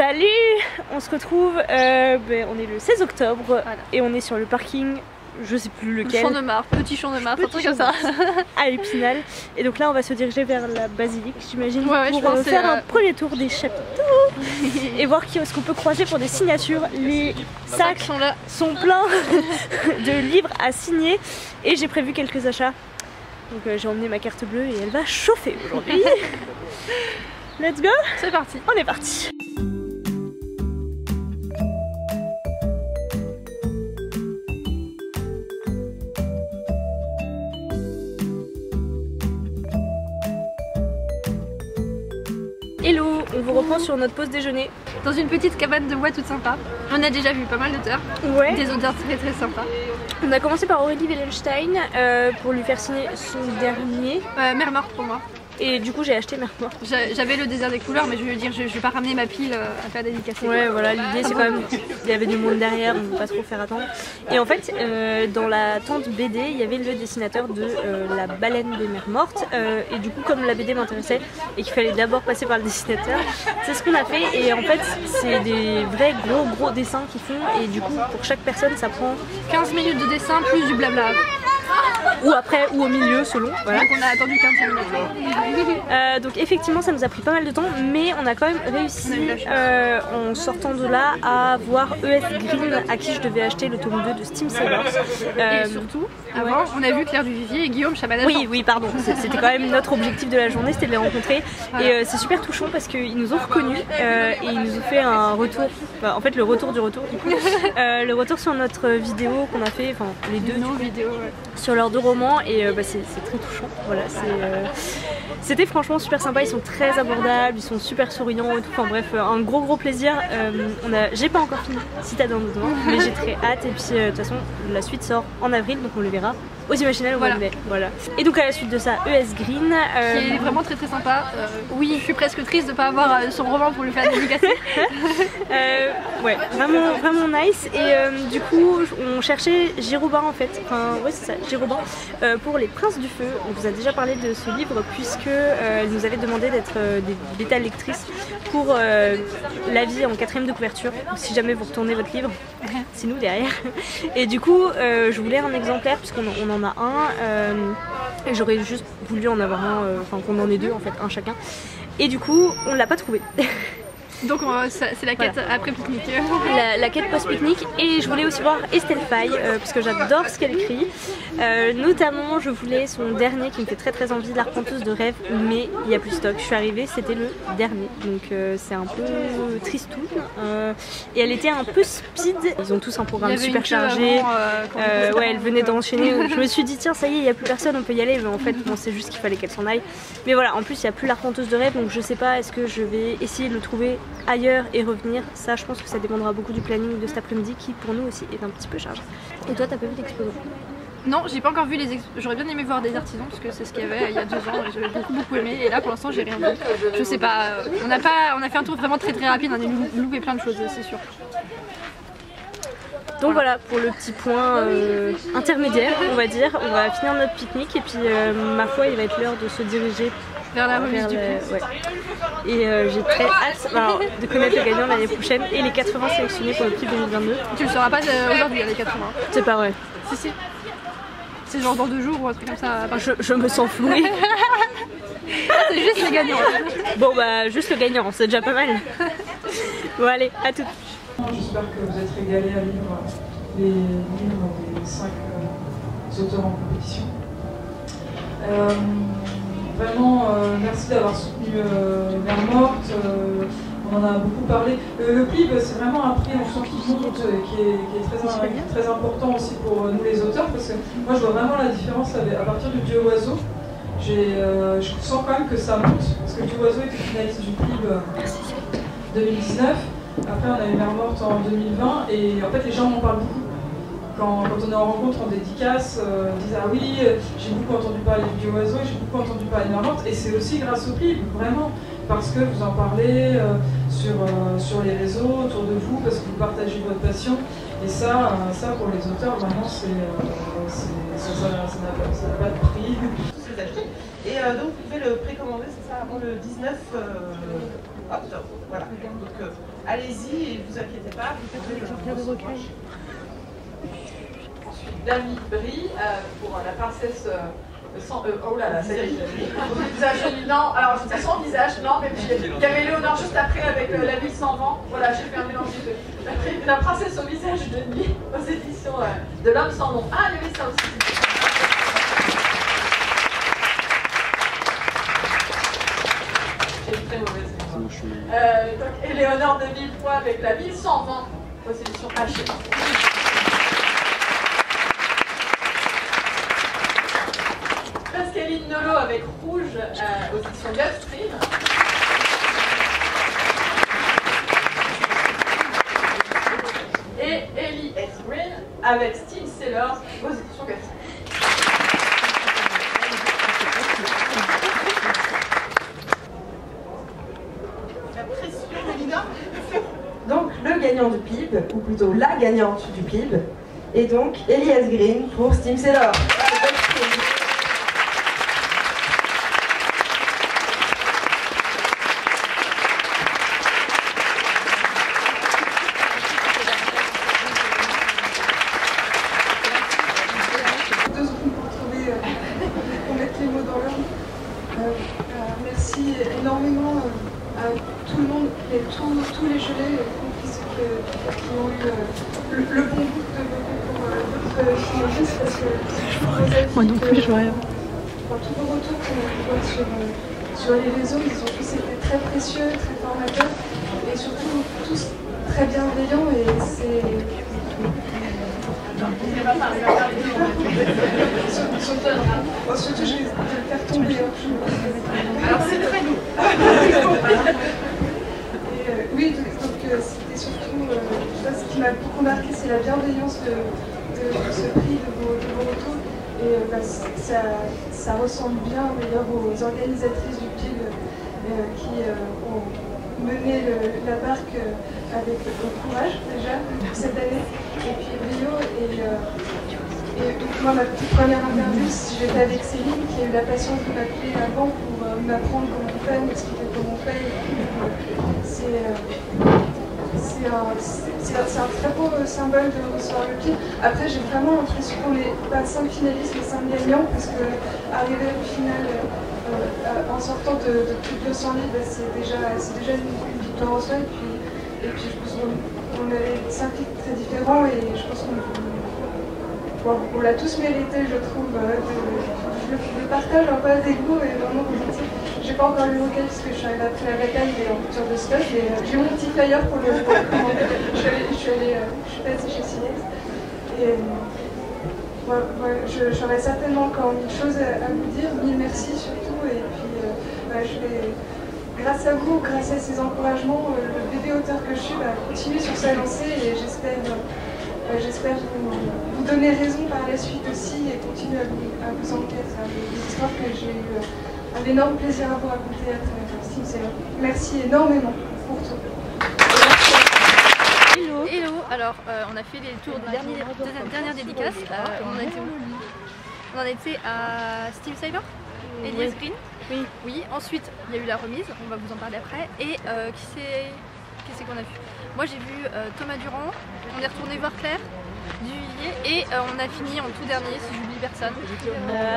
Salut! On se retrouve, on est le 16 octobre voilà. Et on est sur le parking, je sais plus lequel. Champ de Mars, petit Champ de Mars, un truc comme ça. À l'Épinal. Et donc là on va se diriger vers la basilique, j'imagine, ouais, pour faire un premier tour des chapiteaux et voir qui est-ce qu'on peut croiser pour des signatures. Les sacs sont pleins de livres à signer et j'ai prévu quelques achats. Donc j'ai emmené ma carte bleue et elle va chauffer aujourd'hui. Let's go! C'est parti! On est parti! Hello, on vous reprend sur notre pause déjeuner. Dans une petite cabane de bois toute sympa. On a déjà vu pas mal d'auteurs. Ouais. Des auteurs très sympas. On a commencé par Aurélie Wellenstein pour lui faire signer son dernier. Mer morte pour moi. Et du coup j'ai acheté Mer morte. J'avais le désert des couleurs mais je veux dire je vais pas ramener ma pile à faire dédicacer. Ouais voilà, l'idée c'est quand même il y avait du monde derrière, on ne peut pas trop faire attendre. Et en fait dans la tente BD il y avait le dessinateur de la baleine des mers mortes et du coup comme la BD m'intéressait et qu'il fallait d'abord passer par le dessinateur, c'est ce qu'on a fait. Et en fait c'est des vrais gros dessins qu'ils font et du coup pour chaque personne ça prend 15 minutes de dessin plus du blabla. Ou après ou au milieu selon. Voilà. Donc on a attendu 15 minutes. Donc effectivement ça nous a pris pas mal de temps mais on a quand même réussi en sortant de là à voir ES Green à qui je devais acheter le tome 2 de Steam Sailors. Et surtout avant on a vu Claire Duvivier et Guillaume Chabanachon. Oui pardon, c'était quand même notre objectif de la journée, c'était de les rencontrer. Voilà. Et c'est super touchant parce qu'ils nous ont reconnus et ils nous ont fait un retour, en fait le retour du retour du coup. Le retour sur notre vidéo qu'on a fait, enfin les deux vidéos sur leurs deux romans et c'est très touchant. Voilà, c'était franchement super sympa, ils sont très abordables, ils sont super souriants et tout, enfin bref, un gros plaisir. J'ai pas encore fini Citadin de Demain, mais j'ai très hâte et puis de toute façon la suite sort en avril donc on le verra aux Imaginales au mois de mai. Voilà. Et donc à la suite de ça, ES Green qui est vraiment très sympa. Oui, je suis presque triste de pas avoir son roman pour lui faire dédicacer. Ouais, vraiment nice. Et du coup on cherchait Girobin en fait, enfin ouais c'est ça, Girobin pour Les Princes du Feu. On vous a déjà parlé de ce livre puisque elle nous avait demandé d'être des bêta lectrices pour l'avis en 4ème de couverture. Donc, si jamais vous retournez votre livre, c'est nous derrière. Et du coup je voulais un exemplaire puisqu'on en a un et j'aurais juste voulu en avoir un, enfin qu'on en ait deux en fait, un chacun. Et du coup on l'a pas trouvé. Donc c'est la quête après pique-nique. La quête post-pique-nique. Et je voulais aussi voir Estelle Faye parce que j'adore ce qu'elle écrit. Notamment je voulais son dernier qui me fait très envie, L'Arpenteuse de rêve, mais il n'y a plus de stock. Je suis arrivée, c'était le dernier. Donc c'est un peu tristoun. Et elle était un peu speed. Ils ont tous un programme super chargé. Ouais, elle venait d'enchaîner. Je me suis dit tiens ça y est, il n'y a plus personne, on peut y aller. Mais en fait bon, c'est juste qu'il fallait qu'elle s'en aille. Mais voilà, en plus il n'y a plus L'Arpenteuse de rêve. Donc je sais pas, est-ce que je vais essayer de le trouver ailleurs et revenir. Ça je pense que ça dépendra beaucoup du planning de cet après-midi qui pour nous aussi est un petit peu chargé. Et toi t'as pas vu d'exposants? Non, j'ai pas encore vu les expos. J'aurais bien aimé voir des artisans parce que c'est ce qu'il y avait il y a 2 ans et j'avais beaucoup aimé. Et là pour l'instant j'ai rien vu. Je sais pas, on a fait un tour vraiment très rapide, on a loupé plein de choses, c'est sûr. Donc voilà pour le petit point intermédiaire on va dire. On va finir notre pique-nique et puis ma foi il va être l'heure de se diriger vers la remise du prix. Ouais. Et j'ai très hâte de connaître le gagnant l'année prochaine et les 80 sélectionnés pour le prix 2022. Tu le sauras pas aujourd'hui les 80. C'est pas vrai. Si. C'est genre dans 2 jours ou un truc comme ça. Je me sens flouée. C'est juste les gagnants. Bon bah juste le gagnant, c'est déjà pas mal. Bon allez, à tout. J'espère que vous êtes régalés à lire les livres des 5 auteurs en compétition. Vraiment, merci d'avoir soutenu Mer morte. On en a beaucoup parlé. Le PLIB, c'est vraiment un prix en sens qui monte, qui est très important aussi pour nous les auteurs, parce que moi je vois vraiment la différence à partir du Dieu oiseau. Je sens quand même que ça monte, parce que le Dieu oiseau était finaliste du PLIB 2019. Après on a eu Mer morte en 2020 et en fait les gens en parlent beaucoup. Quand on est en rencontre, en dédicace, ils disent ah oui, j'ai beaucoup entendu parler du Dieu oiseau, j'ai beaucoup entendu parler de Mer morte, et c'est aussi grâce au PLIB, vraiment, parce que vous en parlez sur les réseaux, autour de vous, parce que vous partagez votre passion, et ça pour les auteurs, vraiment, ça n'a pas de prix. Et donc vous pouvez le précommander, c'est ça, avant le 19 octobre. Voilà. Donc, allez-y et ne vous inquiétez pas. Exemplaire de recueil. Ensuite, Dami Brie pour la princesse sans. Oh là là, ça y est, visage. Non, alors c'était sans visage, non, mais puis il y avait Léonore juste après avec La ville sans vent. Voilà, j'ai fait un mélange des deux. La princesse au visage de nuit aux éditions de l'homme sans nom. Ah, il y avait ça aussi. J'ai une très mauvaise mémoire. Donc, Éléonore de Villepoix avec La ville sans vent aux éditions Hachette. Pascaline Nolot avec Rouge aux éditions Gulfstream. Et Ellie S. Green avec Steve Sailors aux éditions Gulfstream. La pression, Elina. Donc le gagnant du PIB, ou plutôt la gagnante du PIB, est donc Ellie S. Green pour Steve Sailors. Merci énormément à tout le monde et tous les gelés, y compris ceux qui ont eu le bon goût de votre finaliste, parce que Moi non plus, je vois rien. Tous vos retours qu'on voit sur les réseaux, ils ont tous été très précieux, très formateurs et surtout tous très bienveillants et c'est... Surtout, je vais le faire tomber. Alors, c'est très lourd. Oui, donc c'était surtout, ce qui m'a beaucoup marqué, c'est la bienveillance de ce prix, de vos retours. Et ça ressemble bien d'ailleurs aux organisatrices du PIB qui ont mené la barque avec courage déjà cette année. Et puis brio et moi, ma petite première interview, j'étais avec Céline qui a eu la patience de m'appeler avant pour m'apprendre comment on fait, m'expliquer comment on fait. C'est un très beau symbole de recevoir le PIB. Après, j'ai vraiment l'impression qu'on n'est pas 5 finalistes, mais 5 gagnants, parce que arriver au final en sortant de plus de 200 livres, c'est déjà une victoire en soi. Et puis je pense qu'on avait 5 livres très différents et je pense qu'on l'a tous mérité, je trouve. Je partage un peu des goûts et vraiment positif. J'ai pas encore lu le recueil parce que je suis arrivée après la bataille et en rupture de stock. J'ai mon petit flyer pour le commander. Je suis passée chez Cinex. Et j'aurais certainement encore mille choses à vous dire, mille merci surtout. Et puis je vais, grâce à vous, grâce à ces encouragements, le bébé auteur que je suis va continuer sur sa lancée et j'espère vous donner raison par la suite aussi et continuer à vous enquêter des histoires que j'ai eu un énorme plaisir à vous raconter à travers Steve Sailors. Merci énormément pour tout. Hello. Hello. Alors on a fait les tours de dernière dédicace. On en était à Steve Sailors, Ellie S. Green. Oui. Oui. Ensuite il y a eu la remise. On va vous en parler après. Et qui c'est qu'on a vu? Moi j'ai vu Thomas Durand, on est retourné voir Claire Duvilliers et on a fini en tout dernier, si j'oublie personne,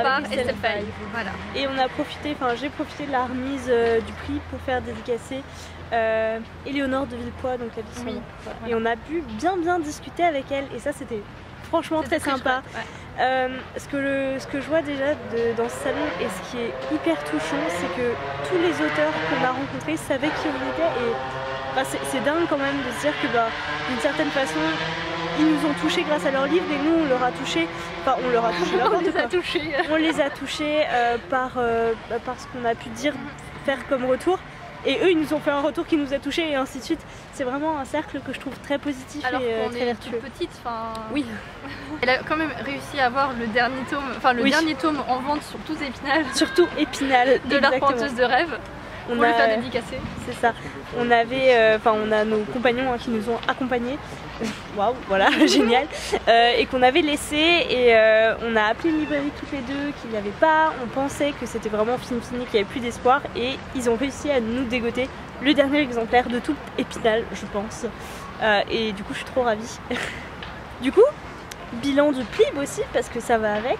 par Estelle Faye. Voilà. Et on a profité, j'ai profité de la remise du prix pour faire dédicacer Éléonore de Villepoix, donc la vie. Oui. Voilà. Et on a pu bien discuter avec elle et ça c'était franchement très sympa. Chouette, ouais. Ce que je vois déjà dans ce salon et ce qui est hyper touchant, c'est que tous les auteurs qu'on a rencontrés savaient qui on était et c'est dingue quand même de se dire que d'une certaine façon ils nous ont touchés grâce à leurs livres et nous on leur a touchés, on leur a touché on les a touchés par ce qu'on a pu dire, faire comme retour et eux ils nous ont fait un retour qui nous a touchés et ainsi de suite. C'est vraiment un cercle que je trouve très positif. Alors et très vertueux. Petite, oui. Elle a quand même réussi à avoir le dernier tome, dernier tome en vente sur tous Épinal. Surtout Épinal, de l'Arpenteuse de rêve. On Pour a, le faire dédicacer. c'est ça. On avait, on a nos compagnons qui nous ont accompagnés. Waouh, voilà, génial. Et qu'on avait laissé et on a appelé une librairie toutes les deux qu'il n'y avait pas. On pensait que c'était vraiment fini, qu'il n'y avait plus d'espoir et ils ont réussi à nous dégoter le dernier exemplaire de tout Épinal, je pense. Et du coup, je suis trop ravie. Du coup, bilan du PLIB aussi parce que ça va avec.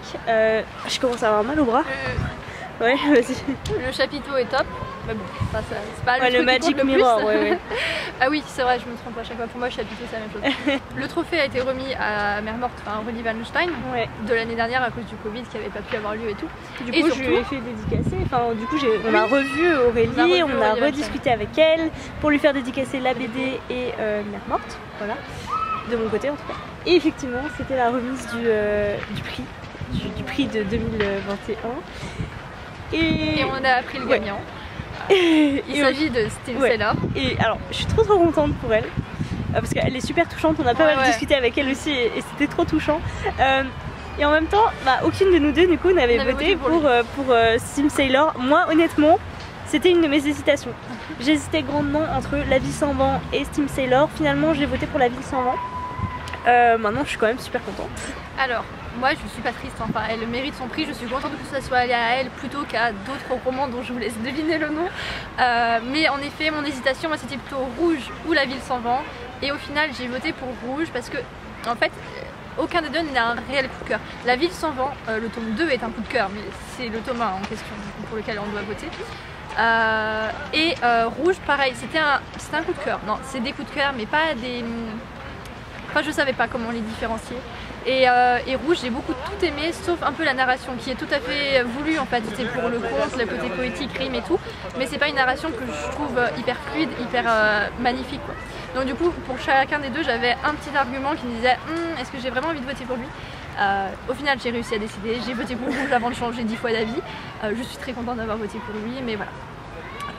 Je commence à avoir mal au bras. Ouais, vas-y. Le chapiteau est top. Mais bon, ça, c'est pas Ouais, le le truc qui Magic compte le Mirror, plus. ouais. Ah oui, c'est vrai, je me trompe à chaque fois. Pour moi, le chapiteau, c'est la même chose. Le trophée a été remis à Mère Morte, enfin Aurélie Wallenstein, Ouais. de l'année dernière à cause du Covid qui n'avait pas pu avoir lieu et tout. Du Et coup, surtout- je lui ai fait dédicacer. Enfin, du coup, on a revu Aurélie, On a revu on a Aurélie rediscuté avec elle pour lui faire dédicacer la BD et Mère Morte. Voilà, de mon côté en tout cas. Et effectivement, c'était la remise du prix, du prix de 2021. Et on a appris le Ouais. gagnant. Et Il s'agit de Steve Ouais. Seller. Et alors, je suis trop contente pour elle. Parce qu'elle est super touchante, on a pas Ouais, mal ouais. discuté avec elle aussi et c'était trop touchant. Et en même temps, aucune de nous deux du coup n'avait On avait voté voté pour pour Sim Sailor. Moi honnêtement, c'était une de mes hésitations. J'hésitais grandement entre La Ville sans vent et Steam Sailor. Finalement, j'ai voté pour La Ville sans vent. Maintenant, je suis quand même super contente. Alors, moi je suis pas triste, enfin elle mérite son prix, je suis contente que ça soit allé à elle plutôt qu'à d'autres romans dont je vous laisse deviner le nom. Mais en effet, mon hésitation, moi, c'était plutôt Rouge ou La Ville sans vent. Et au final, j'ai voté pour Rouge parce que, en fait, aucun des deux n'a un réel coup de cœur. La Ville sans vent, le tome 2 est un coup de cœur, mais c'est le tome 1 en question pour lequel on doit voter. Rouge, pareil, c'était un coup de cœur. Non, c'est des coups de cœur, mais pas des... Enfin, je savais pas comment les différencier. Et Rouge, j'ai beaucoup tout aimé, sauf un peu la narration qui est tout à fait voulue en fait. C'était pour le conte, le côté poétique, rime et tout. Mais c'est pas une narration que je trouve hyper fluide, hyper magnifique, quoi. Donc du coup, pour chacun des deux, j'avais un petit argument qui me disait est-ce que j'ai vraiment envie de voter pour lui. Au final, j'ai réussi à décider. J'ai voté pour Rouge avant de changer 10 fois d'avis. Je suis très contente d'avoir voté pour lui, mais voilà.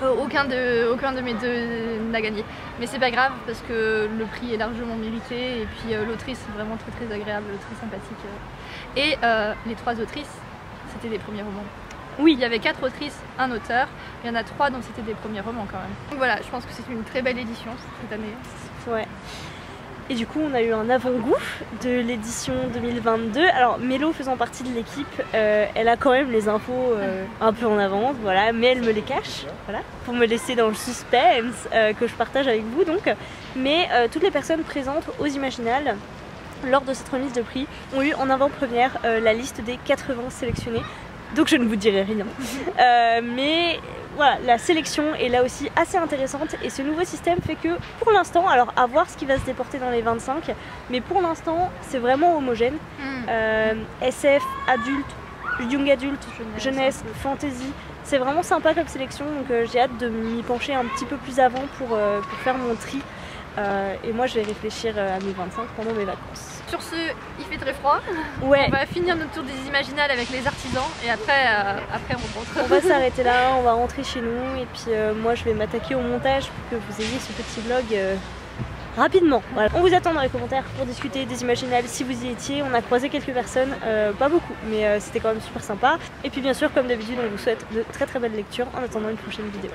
Aucun de mes deux n'a gagné. Mais c'est pas grave parce que le prix est largement mérité et puis l'autrice est vraiment très très agréable, très sympathique. Et les 3 autrices, c'était des premiers romans. Oui, il y avait 4 autrices, un auteur. Il y en a 3 dont c'était des premiers romans quand même. Donc voilà, je pense que c'est une très belle édition cette année. Ouais. Et du coup, on a eu un avant-goût de l'édition 2022. Alors, Mélo faisant partie de l'équipe, elle a quand même les infos un peu en avance, voilà, mais elle me les cache, voilà, pour me laisser dans le suspense que je partage avec vous donc. Mais toutes les personnes présentes aux Imaginales lors de cette remise de prix ont eu en avant-première la liste des 80 sélectionnés. Donc je ne vous dirai rien. Mais voilà, la sélection est là aussi assez intéressante et ce nouveau système fait que pour l'instant, alors à voir ce qui va se déporter dans les 25, mais pour l'instant c'est vraiment homogène. SF, adulte, young adulte, jeunesse, fantasy, c'est vraiment sympa comme sélection donc j'ai hâte de m'y pencher un petit peu plus avant pour faire mon tri. Et moi je vais réfléchir à mes 25 pendant mes vacances. Sur ce, il fait très froid. Ouais. On va finir notre tour des Imaginales avec les artisans et après on rentre. On va s'arrêter là, on va rentrer chez nous et puis moi je vais m'attaquer au montage pour que vous ayez ce petit vlog rapidement. Voilà. On vous attend dans les commentaires pour discuter des Imaginales si vous y étiez. On a croisé quelques personnes, pas beaucoup, mais c'était quand même super sympa. Et puis bien sûr, comme d'habitude, on vous souhaite de très très belles lectures en attendant une prochaine vidéo.